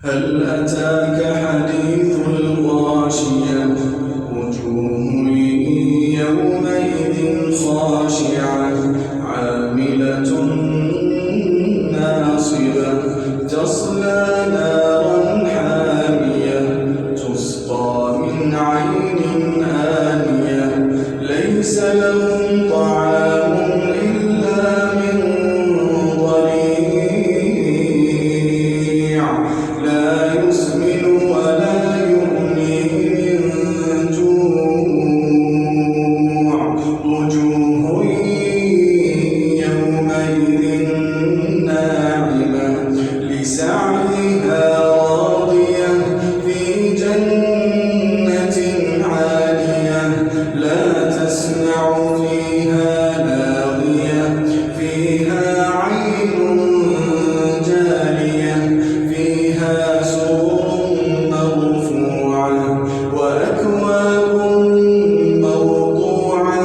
هل أتاك حديث الغاشية وجوه يومئذ خاشعة عاملة ناصبة تصلى نارا حامية تسقى من عين آنية ليس لهم طعام إلا من ضريع لا يسمن ولا يغني من جوع وجوه يومئذ ناعمة لسعيها راضية في جنة عالية لا تسمع فيها لاغية فيها عين جارية فيها سرر مرفوعة وأكواب موضوعة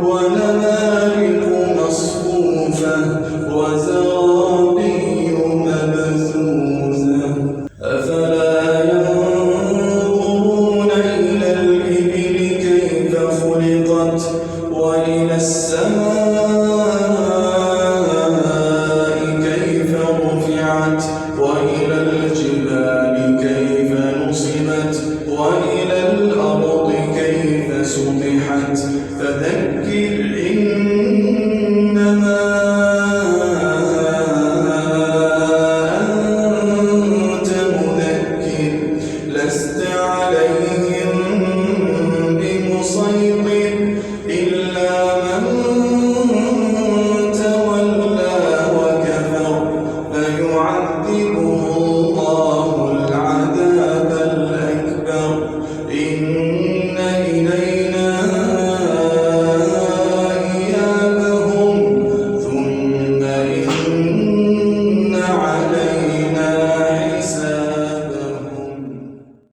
ونمارق مصفوفة وزرابي مبثوثة أفلا ينظرون إلى الإبل كيف خلقت وإلى السماء كيف رفعت وإلى الجبال كيف نصبت وإلى الأرض كيف سطحت فذكر إنما أنت مذكر لست عليهم بمسيطر إلا من تولى وكفر فيعذبه الله العذاب الأكبر